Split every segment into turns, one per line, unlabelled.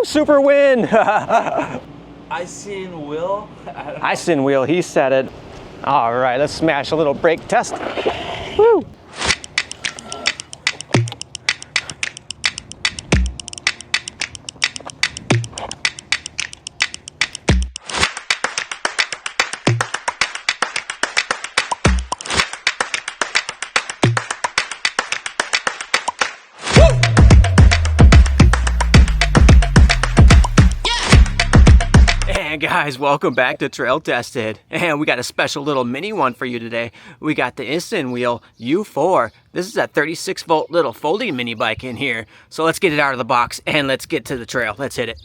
super win.
ISINWHEEL?
ISINWHEEL, he said it. All right, let's smash a little brake test. Woo. And guys, welcome back to Trail Tested. And we got a special little mini one for you today. We got the ISINWHEEL U4. This is a 36 volt little folding mini bike in here. So let's get it out of the box and let's get to the trail. Let's hit it.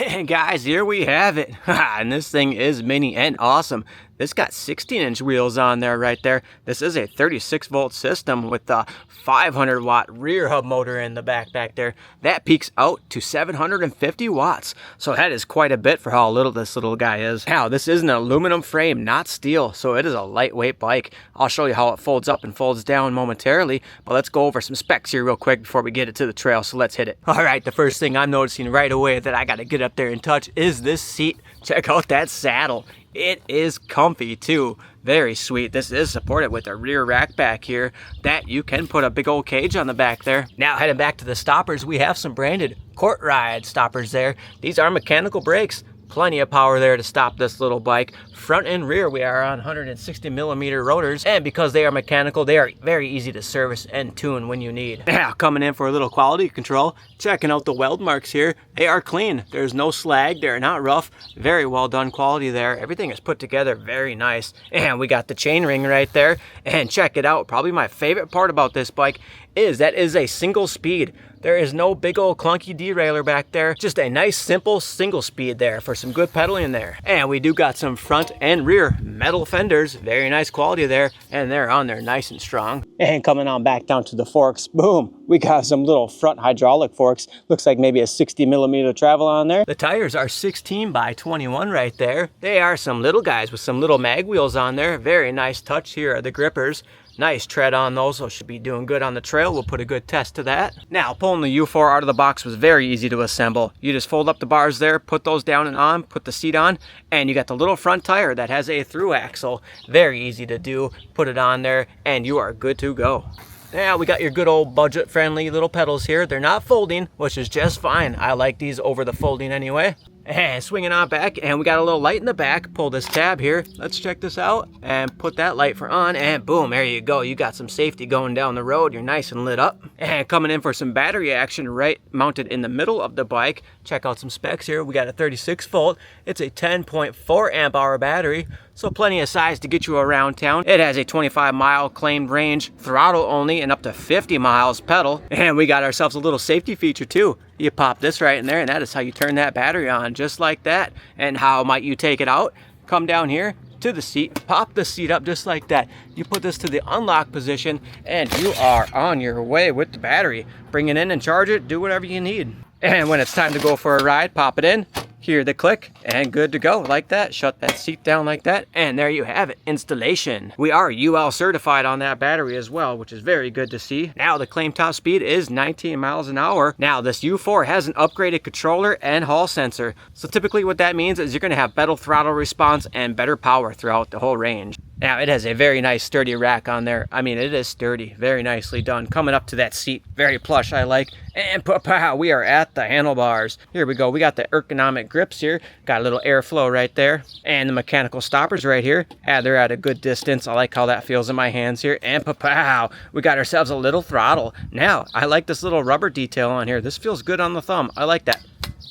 And guys, here we have it. And this thing is mini and awesome. This got 16-inch wheels on there right there. This is a 36 volt system with a 500 watt rear hub motor in the back there. That peaks out to 750 watts. So that is quite a bit for how little this little guy is. Now, this is an aluminum frame, not steel. So it is a lightweight bike. I'll show you how it folds up and folds down momentarily. But let's go over some specs here real quick before we get it to the trail. So let's hit it. All right, the first thing I'm noticing right away that I got to get up there and touch is this seat. Check out that saddle. It is comfy too. Very sweet. This is supported with a rear rack back here that you can put a big old cage on the back there. Now heading back to the stoppers, we have some branded Court Ride stoppers there. These are mechanical brakes. Plenty of power there to stop this little bike. Front and rear, we are on 160 millimeter rotors, and because they are mechanical, they are very easy to service and tune when you need. Now, coming in for a little quality control, checking out the weld marks here. They are clean. There's no slag. They're not rough. Very well done quality there. Everything is put together very nice. And we got the chain ring right there. And check it out. Probably my favorite part about this bike is that is a single speed. There is no big old clunky derailleur back there. Just a nice simple single speed there for some good pedaling there. And we do got some front and rear metal fenders. Very nice quality there. And they're on there nice and strong. And coming on back down to the forks, boom. We got some little front hydraulic forks. Looks like maybe a 60 millimeter travel on there. The tires are 16 by 21 right there. They are some little guys with some little mag wheels on there. Very nice touch. Here are the grippers. Nice tread on those, so should be doing good on the trail. We'll put a good test to that. Now, pulling the U4 out of the box was very easy to assemble. You just fold up the bars there, put those down and on, put the seat on, and you got the little front tire that has a through axle. Very easy to do. Put it on there, and you are good to go. Now, we got your good old budget-friendly little pedals here. They're not folding, which is just fine. I like these over the folding anyway. And swinging on back, and we got a little light in the back. Pull this tab here. Let's check this out and put that light for on, and boom, there you go. You got some safety going down the road. You're nice and lit up. And coming in for some battery action right mounted in the middle of the bike. Check out some specs here. We got a 36 volt. It's a 10.4 amp hour battery, so plenty of size to get you around town. It has a 25-mile claimed range, throttle only, and up to 50 miles pedal. And we got ourselves a little safety feature too. You pop this right in there, and that is how you turn that battery on, just like that. And how might you take it out? Come down here to the seat, pop the seat up just like that. You put this to the unlock position, and you are on your way with the battery. Bring it in and charge it, do whatever you need. And when it's time to go for a ride, pop it in. Hear the click, and good to go like that. Shut that seat down like that, and there you have it, installation. We are UL certified on that battery as well, which is very good to see. Now the claim top speed is 19 miles an hour. Now this U4 has an upgraded controller and hall sensor. So typically what that means is you're gonna have better throttle response and better power throughout the whole range. Now it has a very nice sturdy rack on there. I mean, it is sturdy, very nicely done. Coming up to that seat, very plush, I like. And pow, we are at the handlebars. Here we go, we got the ergonomic grips here. Got a little airflow right there. And the mechanical stoppers right here. They're at a good distance. I like how that feels in my hands here. And pow, we got ourselves a little throttle. Now, I like this little rubber detail on here. This feels good on the thumb. I like that.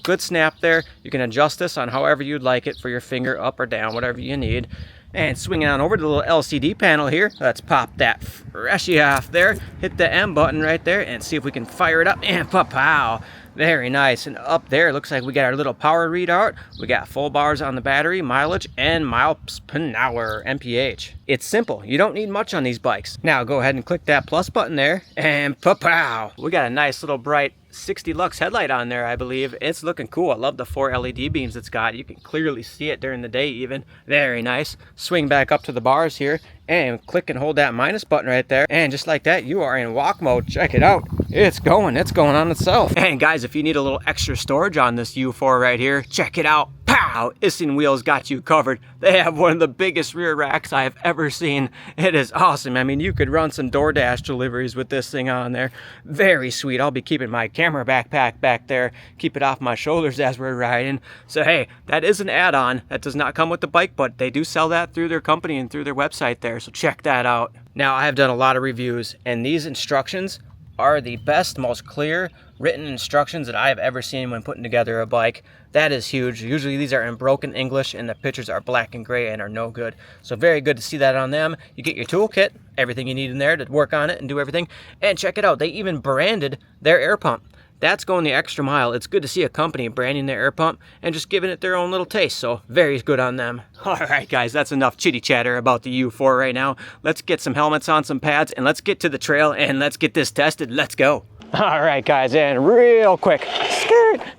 Good snap there. You can adjust this on however you'd like it for your finger up or down, whatever you need. And swinging on over to the little LCD panel here, let's pop that freshie off there, hit the M button right there, and see if we can fire it up, and pow! Very nice. And up there, looks like we got our little power readout. We got full bars on the battery, mileage, and miles per hour, MPH. It's simple. You don't need much on these bikes. Now go ahead and click that plus button there, and pow! We got a nice little bright 60 lux headlight on there, I believe. It's looking cool. I love the 4 LED beams it's got. You can clearly see it during the day even. Very nice. Swing back up to the bars here and click and hold that minus button right there. And just like that, you are in walk mode. Check it out. It's going on itself. And guys, if you need a little extra storage on this U4 right here, check it out. Pow! ISINWHEEL's got you covered. They have one of the biggest rear racks I have ever seen. It is awesome. I mean, you could run some DoorDash deliveries with this thing on there. Very sweet. I'll be keeping my camera backpack back there. Keep it off my shoulders as we're riding. So hey, that is an add-on. That does not come with the bike, but they do sell that through their company and through their website there. So check that out. Now, I have done a lot of reviews, and these instructions are the best, most clear written instructions that I have ever seen when putting together a bike. That is huge. Usually these are in broken English and the pictures are black and gray and are no good. So very good to see that on them. You get your toolkit, everything you need in there to work on it and do everything. And check it out, they even branded their air pump. That's going the extra mile. It's good to see a company branding their air pump and just giving it their own little taste. So very good on them. All right, guys, that's enough chitty chatter about the U4 right now. Let's get some helmets on, some pads, and let's get to the trail and let's get this tested. Let's go. All right, guys, and real quick,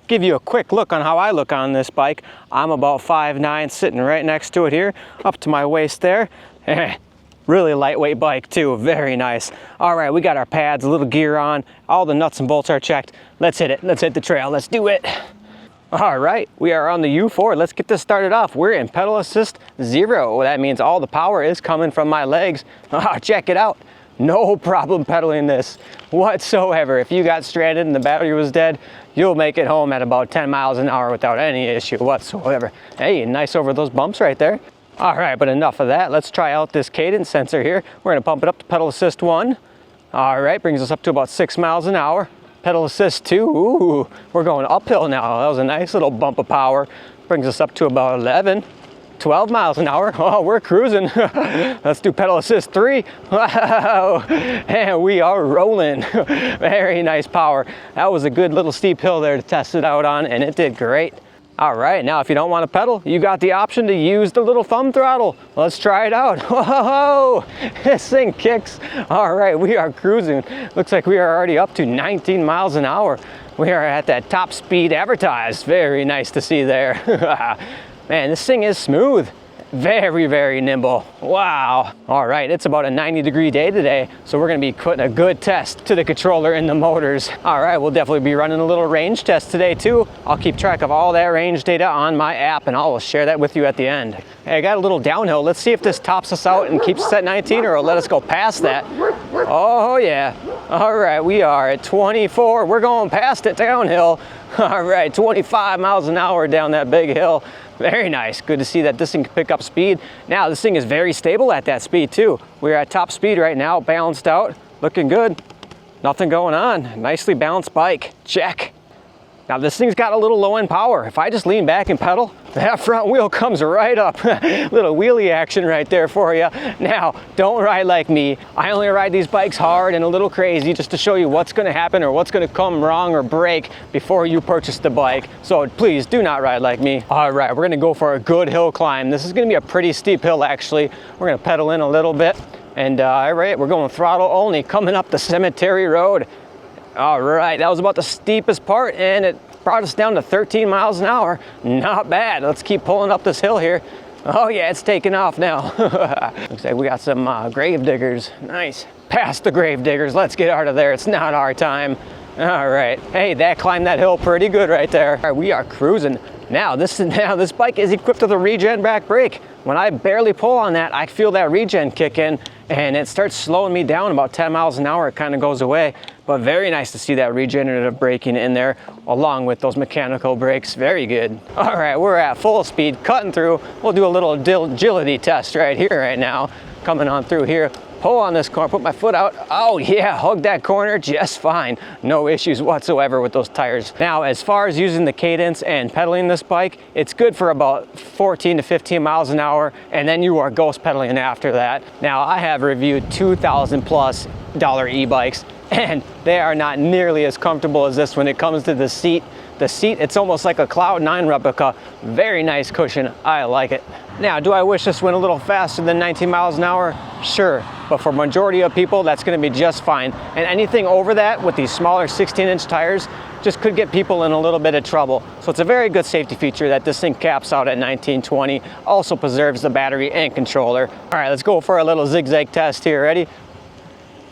give you a quick look on how I look on this bike. I'm about 5'9", sitting right next to it here, up to my waist there. Really lightweight bike too, very nice. All right, we got our pads, a little gear on, all the nuts and bolts are checked. Let's hit it, let's hit the trail, let's do it. All right, we are on the U4. Let's get this started off. We're in pedal assist 0. That means all the power is coming from my legs. Check it out. No problem pedaling this whatsoever. If you got stranded and the battery was dead, you'll make it home at about 10 miles an hour without any issue whatsoever. Hey, nice over those bumps right there. All right, but enough of that. Let's try out this cadence sensor here. We're gonna pump it up to pedal assist 1. All right, brings us up to about 6 miles an hour. Pedal assist 2, ooh, we're going uphill now. That was a nice little bump of power. Brings us up to about 11, 12 miles an hour. Oh, we're cruising. Let's do pedal assist 3. Wow, and we are rolling. Very nice power. That was a good little steep hill there to test it out on, and it did great. All right, now if you don't want to pedal, you got the option to use the little thumb throttle. Let's try it out. Whoa, this thing kicks. All right, we are cruising. Looks like we are already up to 19 miles an hour. We are at that top speed advertised. Very nice to see there. Man, this thing is smooth. Very, very nimble. Wow. All right, it's about a 90-degree day today, so we're gonna be putting a good test to the controller and the motors. All right, we'll definitely be running a little range test today too. I'll keep track of all that range data on my app and I'll share that with you at the end. Hey, I got a little downhill. Let's see if this tops us out and keeps us at 19 or it'll let us go past that. Oh yeah. All right, we are at 24. We're going past it downhill. All right, 25 miles an hour down that big hill. Very nice. Good to see that this thing can pick up speed. Now, this thing is very stable at that speed too. We're at top speed right now, balanced out, looking good. Nothing going on. Nicely balanced bike. Check. Now, this thing's got a little low end power. If I just lean back and pedal, that front wheel comes right up. Little wheelie action right there for you. Now, don't ride like me. I only ride these bikes hard and a little crazy just to show you what's gonna happen or what's gonna come wrong or break before you purchase the bike. So please do not ride like me. All right, we're gonna go for a good hill climb. This is gonna be a pretty steep hill actually. We're gonna pedal in a little bit. And all right, we're going throttle only, coming up the cemetery road. All right, that was about the steepest part and it brought us down to 13 miles an hour. Not bad. Let's keep pulling up this hill here. Oh yeah, it's taking off now. Looks like we got some grave diggers. Nice. Past the grave diggers. Let's get out of there. It's not our time. All right. Hey, that climbed that hill pretty good right there. All right, we are cruising. Now this bike is equipped with a regen back brake. When I barely pull on that, I feel that regen kick in and it starts slowing me down about 10 miles an hour. It kind of goes away. But very nice to see that regenerative braking in there along with those mechanical brakes. Very good. All right, we're at full speed, cutting through. We'll do a little agility test right here, right now. Coming on through here. Pull on this corner, put my foot out. Oh yeah, hug that corner just fine. No issues whatsoever with those tires. Now, as far as using the cadence and pedaling this bike, it's good for about 14 to 15 miles an hour, and then you are ghost pedaling after that. Now, I have reviewed $2,000+ e-bikes, and they are not nearly as comfortable as this when it comes to the seat, The seat, it's almost like a Cloud 9 replica. Very nice cushion. I like it. Now, do I wish this went a little faster than 19 miles an hour? Sure, but for majority of people, that's gonna be just fine. And anything over that with these smaller 16-inch tires just could get people in a little bit of trouble. So it's a very good safety feature that this thing caps out at 1920. Also preserves the battery and controller. All right, let's go for a little zigzag test here. Ready?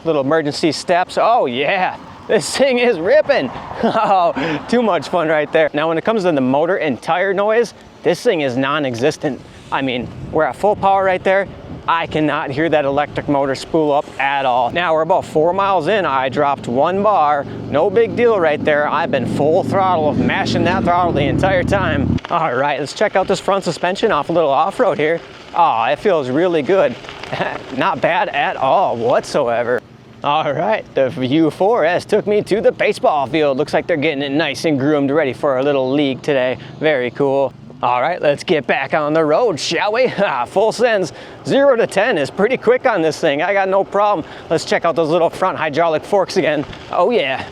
Little emergency steps. Oh yeah, this thing is ripping. Oh, too much fun right there. Now when it comes to the motor and tire noise, this thing is non-existent. I mean, we're at full power right there. I cannot hear that electric motor spool up at all. Now we're about 4 miles in. I dropped 1 bar. No big deal right there. I've been full throttle, mashing that throttle the entire time. All right, let's check out this front suspension off a little off-road here. Oh, it feels really good. Not bad at all whatsoever. All right, the U4S took me to the baseball field. Looks like they're getting it nice and groomed, ready for a little league today. Very cool. All right, let's get back on the road, shall we? Full sends. 0 to 10 is pretty quick on this thing. I got no problem. Let's check out those little front hydraulic forks again. Oh yeah.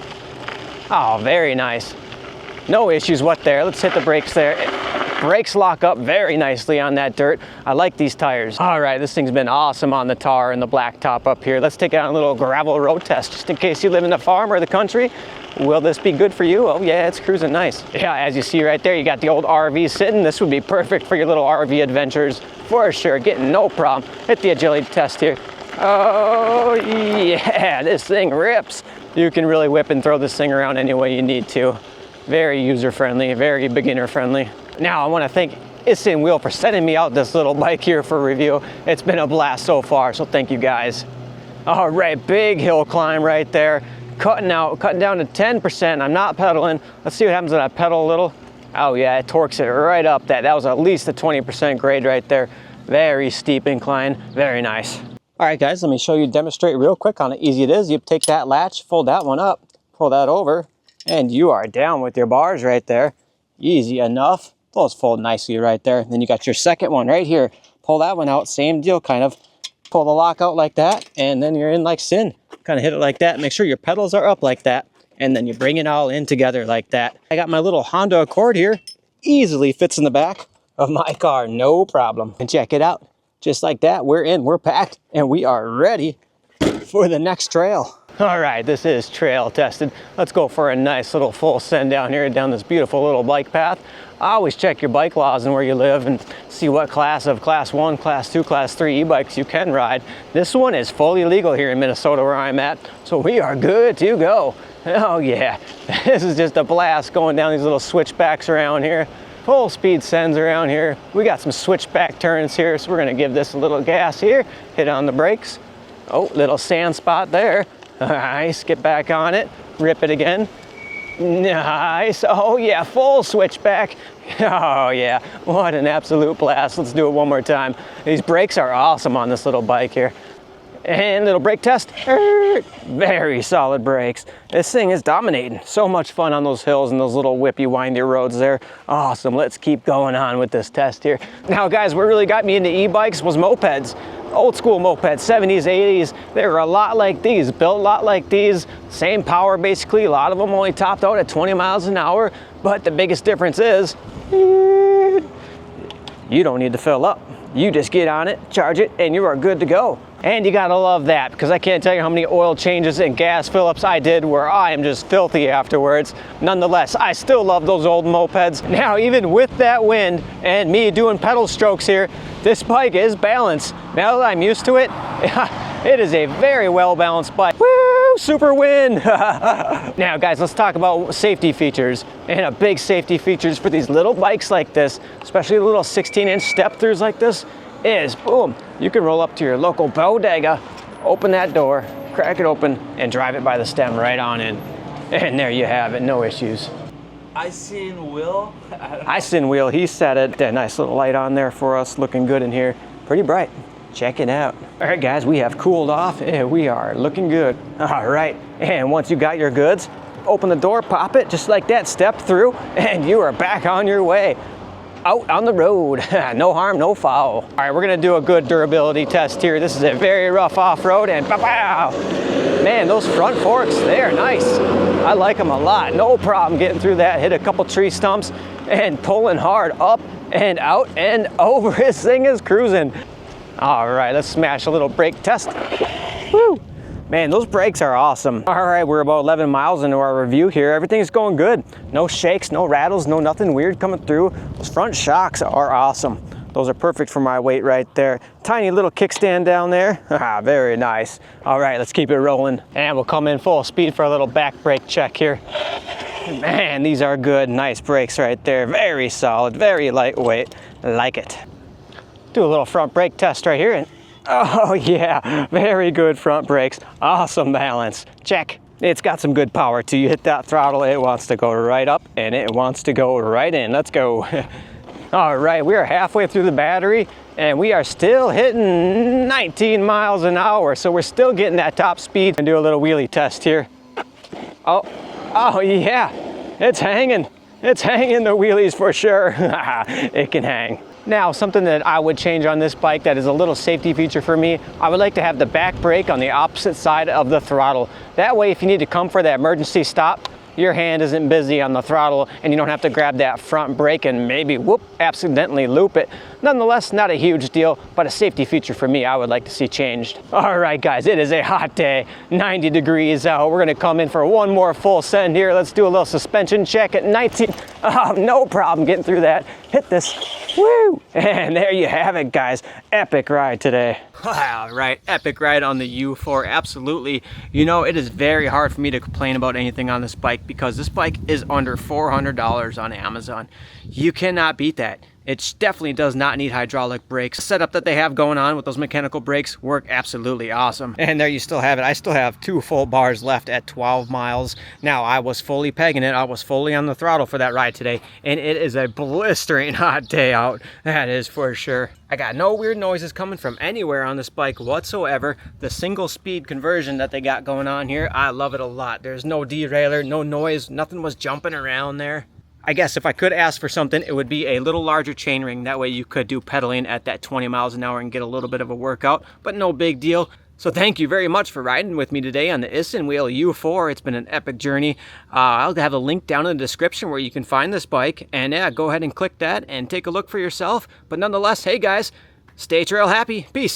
Oh, very nice. No issues what there. Let's hit the brakes there. Brakes lock up very nicely on that dirt. I like these tires. All right, this thing's been awesome on the tar and the blacktop up here. Let's take it on a little gravel road test, just in case you live in the farm or the country. Will this be good for you? Oh yeah, it's cruising nice. Yeah, as you see right there, you got the old RV sitting. This would be perfect for your little RV adventures for sure. Getting no problem. Hit the agility test here. Oh yeah, this thing rips. You can really whip and throw this thing around any way you need to. Very user-friendly, very beginner-friendly. Now I want to thank ISINWHEEL for sending me out this little bike here for review. It's been a blast so far, so thank you guys. All right, big hill climb right there. Cutting down to 10%. I'm not pedaling. Let's see what happens when I pedal a little. Oh yeah, it torques it right up. That was at least a 20% grade right there. Very steep incline, very nice. All right guys, let me show you, demonstrate real quick on how easy it is. You take that latch, fold that one up, pull that over, and you are down with your bars right there. Easy enough. Those fold nicely right there. Then you got your second one right here. Pull that one out, same deal kind of. Pull the lock out like that, and then you're in like sin. Kind of hit it like that. Make sure your pedals are up like that, and then you bring it all in together like that. I got my little Honda Accord here. Easily fits in the back of my car, no problem. And check it out. Just like that, we're in, we're packed, and we are ready for the next trail. All right, this is trail tested. Let's go for a nice little full send down here, down this beautiful little bike path. Always check your bike laws and where you live and see what class of class 1, class 2, class 3 e-bikes you can ride. This one is fully legal here in Minnesota where I'm at, so we are good to go. Oh yeah, this is just a blast going down these little switchbacks around here. Full speed sends around here. We got some switchback turns here, so we're gonna give this a little gas here, hit on the brakes. Oh, little sand spot there. Nice, get back on it, rip it again. Nice, oh yeah, full switchback. Oh yeah, what an absolute blast. Let's do it one more time. These brakes are awesome on this little bike here. And little brake test. Very solid brakes. This thing is dominating. So much fun on those hills and those little whippy, windy roads there. Awesome, let's keep going on with this test here. Now guys, what really got me into e-bikes was mopeds. Old school mopeds, 70s, 80s. They were a lot like these, built a lot like these. Same power basically. A lot of them only topped out at 20 miles an hour. But the biggest difference is, you don't need to fill up. You just get on it, charge it, and you are good to go. And you gotta love that, because I can't tell you how many oil changes and gas fill-ups I did where I am just filthy afterwards. Nonetheless, I still love those old mopeds. Now, even with that wind and me doing pedal strokes here, this bike is balanced. Now that I'm used to it, it is a very well-balanced bike. Woo, super wind. Now guys, let's talk about safety features. And a big safety features for these little bikes like this, especially the little 16-inch step-throughs like this, is, boom, you can roll up to your local bodega, open that door, crack it open, and drive it by the stem right on in. And there you have it, no issues.
ISINWHEEL?
ISINWHEEL, he said it. A nice little light on there for us, looking good in here. Pretty bright. Check it out. All right, guys, we have cooled off and we are looking good. All right, and once you got your goods, open the door, pop it, just like that, step through, and you are back on your way. Out on the road. No harm, no foul. All right, we're gonna do a good durability test here. This is a very rough off-road, and pow-pow! Man, those front forks, they are nice. I like them a lot. No problem getting through that. Hit a couple tree stumps and pulling hard up and out and over. This thing is cruising. All right, let's smash a little brake test. Woo! Man, those brakes are awesome. All right, we're about 11 miles into our review here. Everything's going good. No shakes, no rattles, no nothing weird coming through. Those front shocks are awesome. Those are perfect for my weight right there. Tiny little kickstand down there. Ah, very nice. All right, let's keep it rolling. And we'll come in full speed for a little back brake check here. Man, these are good. Nice brakes right there. Very solid, very lightweight. Like it. Do a little front brake test right here. And oh yeah, very good front brakes. Awesome balance. Check. It's got some good power too. You hit that throttle, it wants to go right up and it wants to go right in. Let's go. All right, we are halfway through the battery and we are still hitting 19 miles an hour. So we're still getting that top speed. And do a little wheelie test here. Oh yeah, it's hanging. It's hanging the wheelies for sure. It can hang. Now, something that I would change on this bike that is a little safety feature for me, I would like to have the back brake on the opposite side of the throttle. That way, if you need to come for that emergency stop, your hand isn't busy on the throttle and you don't have to grab that front brake and maybe, whoop, accidentally loop it. Nonetheless, not a huge deal, but a safety feature for me I would like to see changed. All right, guys, it is a hot day, 90 degrees out. We're gonna come in for one more full send here. Let's do a little suspension check at 19. Oh, no problem getting through that. Hit this, woo! And there you have it, guys. Epic ride today. All right, epic ride on the U4, absolutely. You know, it is very hard for me to complain about anything on this bike because this bike is under $400 on Amazon. You cannot beat that. It definitely does not need hydraulic brakes. The setup that they have going on with those mechanical brakes work absolutely awesome. And there you still have it. I still have 2 full bars left at 12 miles. Now, I was fully pegging it. I was fully on the throttle for that ride today. And it is a blistering hot day out. That is for sure. I got no weird noises coming from anywhere on this bike whatsoever. The single speed conversion that they got going on here, I love it a lot. There's no derailleur, no noise, nothing was jumping around there. I guess if I could ask for something, it would be a little larger chainring. That way you could do pedaling at that 20 miles an hour and get a little bit of a workout, but no big deal. So thank you very much for riding with me today on the ISINWHEEL U4. It's been an epic journey. I'll have a link down in the description where you can find this bike. And yeah, go ahead and click that and take a look for yourself. But nonetheless, hey guys, stay trail happy. Peace.